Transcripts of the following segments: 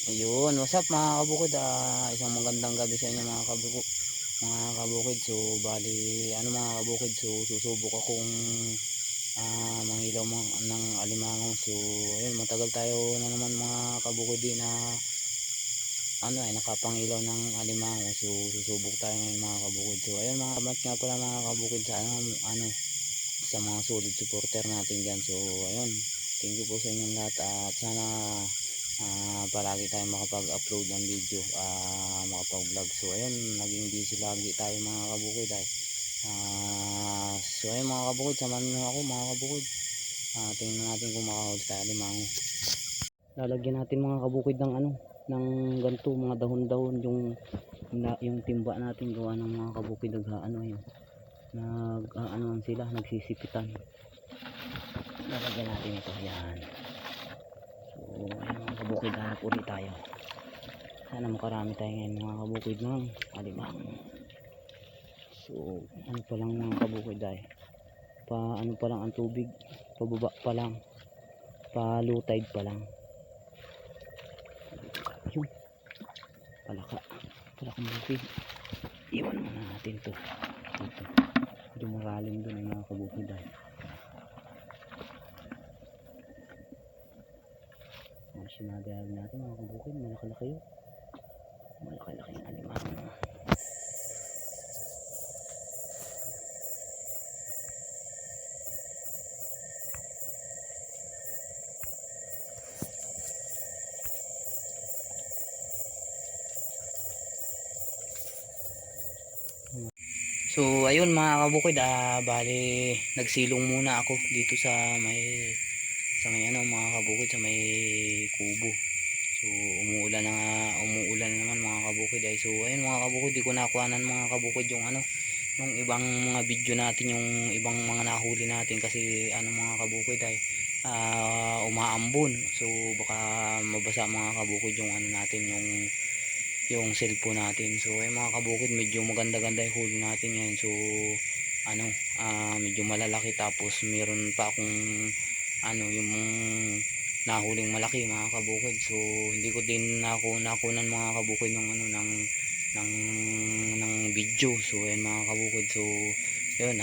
Ayun, what's up mga kabukid? Isang magandang gabi sa inyo mga kabukid. So bali ano mga kabukid, so susubok akong mangilaw ng alimango. So ayun, matagal tayo na naman mga kabukid din na nakapangilaw ng alimango. So susubok tayo ngayon mga kabukid. So ayun, mga kamat nga pala mga kabukid sa sa mga solid supporter natin dyan. So ayun, thank you po sa inyong lahat at sana palagi tayong makapag-upload ng video, makapag-vlog. So ayun, naging busy lagi tayo mga kabukid so ayun mga kabukid, samahan nyo ako mga kabukid. Tingnan natin kung makahuli tayo alimango. Lalagyan natin mga kabukid ng ng ganito, mga dahon-dahon, yung timba natin gawa ng mga kabukid yun, sila nagsisipitan. Lalagyan natin ito, yan. So ayun mga kabukid, hanap ulit tayo. Sana makarami tayo ngayon mga kabukid ng alimango. So ano pa lang mga kabukid pa lang ang tubig, pababa pa lang, pa low tide pa lang. Yun, palakang bukid. Iwan muna natin to dito, medyo maralim dun mga kabukid sinadayag natin mga kabukid. Malaki-laki yun, malaki-laki yung alimango. So ayun mga kabukid, bali nagsilong muna ako dito sa may mga kabukid, sa may kubo. So umuulan naman mga kabukid so ayun mga kabukid, di ko nakuhanan mga kabukid yung yung ibang mga video natin, yung ibang mga nahuli natin kasi mga kabukid umaambon. So baka mabasa mga kabukid yung natin, yung cellphone natin. So ay mga kabukid, medyo maganda-ganda yung huli natin yan. So medyo malalaki, tapos meron pa akong yung nahuling malaki mga kabukid. So hindi ko din nakunan mga kabukid ng ng video. So ayan mga kabukid, so yun,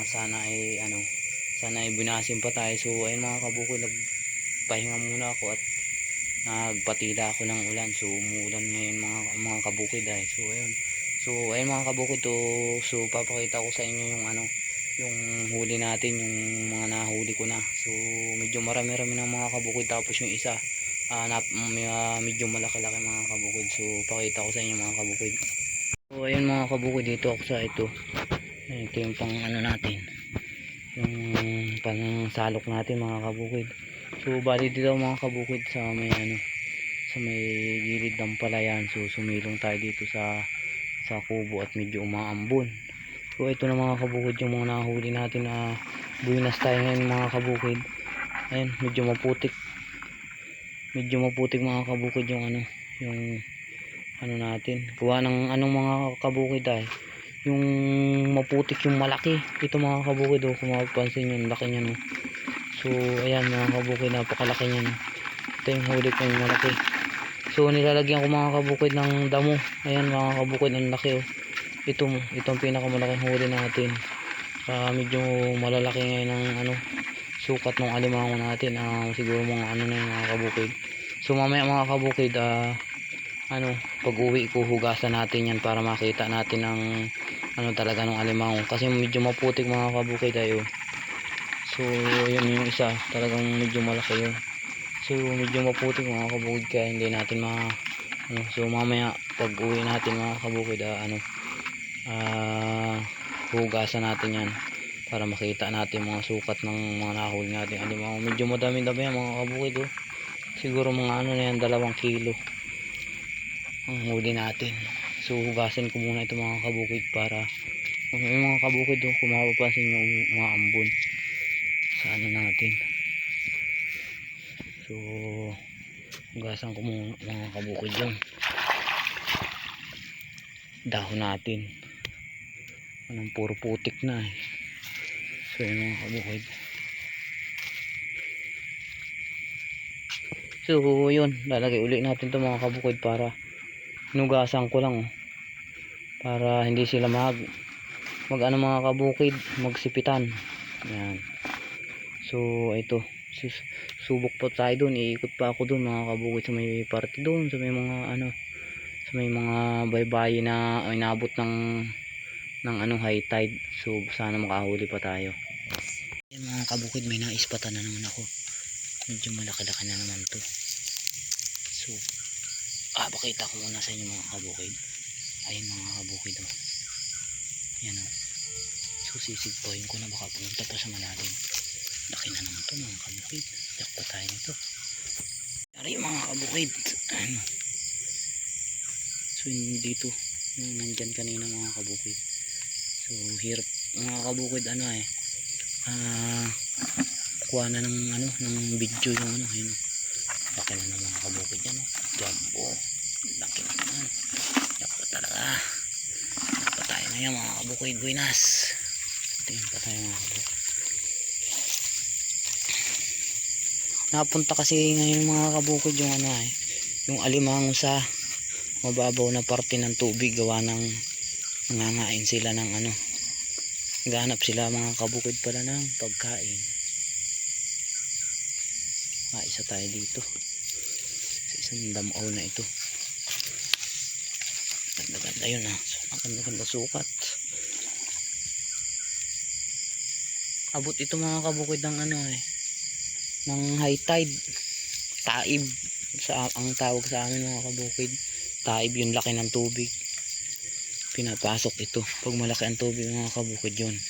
sana ay binasin pa tayo. So ayun mga kabukid, nagpahinga muna ako at nagpatila ako ng ulan. So umuulan ngayon mga kabukid so ayun mga kabukid so papakita ko sa inyo yung yung huli natin, yung mga nahuli ko na. So medyo marami-rami ng mga kabukid, tapos yung isa medyo malaki-laki mga kabukid. So pakita ko sa inyo mga kabukid. So ayun mga kabukid, dito ako sa ito yung pang natin, yung pang salok natin mga kabukid. So bali dito mga kabukid sa may gilid ng palayan. So sumilong tayo dito sa kubo at medyo umaambon. So ito na mga kabukid yung mga nahuli natin na buwinas tayo ngayon mga kabukid. Ayun, medyo maputik mga kabukid yung yung natin kuha ng mga kabukid yung maputik, yung malaki. Ito mga kabukid kung mapapansin nyo, laki nyo so ayan mga kabukid, napakalaki nyo ito yung huli ko, yung malaki. So nilalagyan ko mga kabukid ng damo. Ayan mga kabukid, ang laki itong pinakamalaking huli natin. Medyo malalaki ngayon ng sukat ng alimango natin. Siguro mga na yung mga kabukid. So mamaya mga kabukid, pag uwi ko, hugasan natin yan para makita natin ang talaga ng alimango, kasi medyo maputik mga kabukid so yun yung isa, talagang medyo malaki yun. So medyo maputik mga kabukid, kaya hindi natin so mamaya pag uwi natin mga kabukid, hugasan natin yan para makita natin mga sukat ng mga nahuli natin alimango. Medyo madami-dami yan mga kabukid siguro mga na yan, 2 kilo ang huli natin. So hugasan ko muna ito mga kabukid, para yung mga kabukid kung mapapansin yung mga ambon sa natin. So hugasan ko muna mga kabukid yung dahon natin. Puro putik na So yung mga kabukid, So yun, lalagay uli natin to mga kabukid para hinugasan ko lang oh, para hindi sila mag ano mga kabukid, magsipitan. Yan. So ito, subok pa tayo doon, iikot pa ako doon mga kabukid sa may parte doon, sa may mga ano, sa may mga baybayin na inabot ng ano high tide. So sana makahuli pa tayo. Yan mga kabukid, may naispatan na naman ako. Medyo malaki-laki na naman to. So pakita ko muna sa inyo mga kabukid. Ayun mga kabukid oh. Yan oh. So sisigpohin ko na, baka pumunta pa sa malalim. Laki na naman to mga kabukid. Jakpa tayo nito. Dari mga kabukid. Ano. So dito nandyan kanina mga kabukid. So hirap mga kabukid ano kuha na ng ano ng video yung ano. Ayun. Laki na naman mga kabukid yan oh. Jumbo. Laki na naman. Jakpa talaga. Jakpa tayo ngayon mga kabukid. Buenas. Tingin pa tayo mga kabukid. Napunta kasi ngayon mga kabukid yung ano yung alimango sa mababaw na parte ng tubig, gawa ng nangangain sila ng ano, naghahanap sila mga kabukid pala ng pagkain. Isa tayo dito sa isang damaw na ito. Ganda-ganda yun ganda sukat. Abot ito mga kabukid ng ano ng high tide, taib ang tawag sa amin mga kabukid. Taib yung laki ng tubig, pinapasok ito pag malaki ang tubig mga kabukid. Yun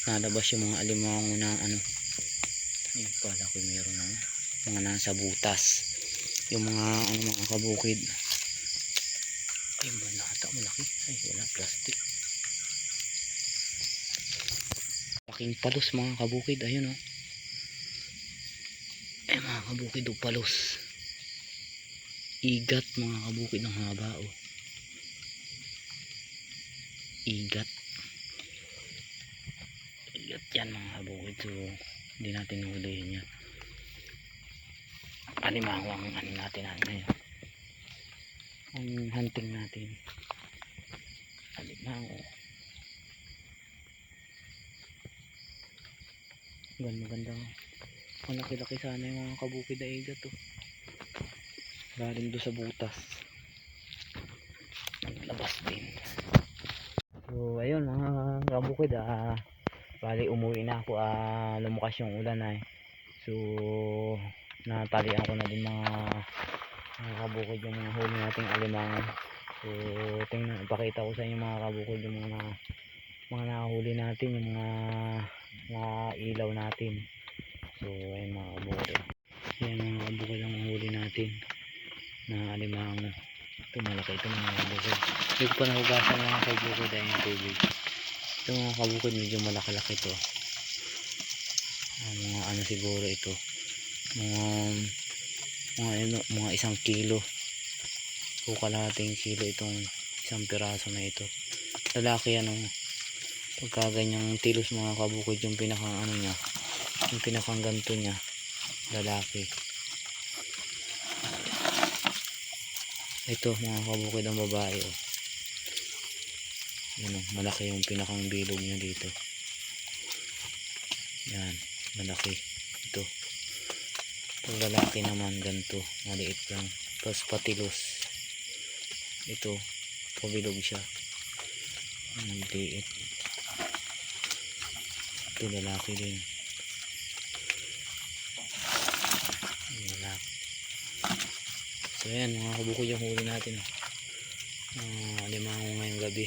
nalabas yung mga alimango na ano. Ayun pala ko meron na mga nasa butas yung mga ano mga kabukid. Ay malata, malaki. Ay wala, plastic. Laking palos mga kabukid. Ayun oh. Mga kabukid o palos. Igat mga kabukid ng haba oh. Igat yan mga kabukid. So hindi natin hulihin yan. Alimango ang ano natin ngayon, ang hunting natin. Alimango. Ganda malaki-laki sana yung mga kabukid na igat oh. Galing doon sa butas, naglabas din. So ayun mga kabukid bali umuwi na ako. Lumukas yung ulan so natalian ko na din mga kabukid yung mga huli nating alimango. So tingnan, ipakita ko sa inyo mga kabukid yung mga nahuli natin, yung mga ilaw natin. So ayun mga kabukid, yan mga kabukid ang huli natin na alimango. Ito malaki ito mga kabukid. Hindi ko pa nahugasan mga kabukid yung tubig. Ito mga kabukid medyo malaki-laki ito. Mga ano siguro ito, mga 1 kilo o kalahating kilo itong isang piraso na ito. Lalaki ano, pagka ganyang tilos mga kabukid, yung pinakang ano niya, yung pinakang ganto niya, lalaki. Ito mga kabukid ang babae oh. Yan, malaki yung pinakang bilog niya dito. Yan, malaki ito. Yung lalaki naman ganito, maliit lang, tapos patilos. Ito pabilog siya, maliit. Ito lalaki din, lalaki. So yan mga kabukid yung huli natin alimango ngayong gabi.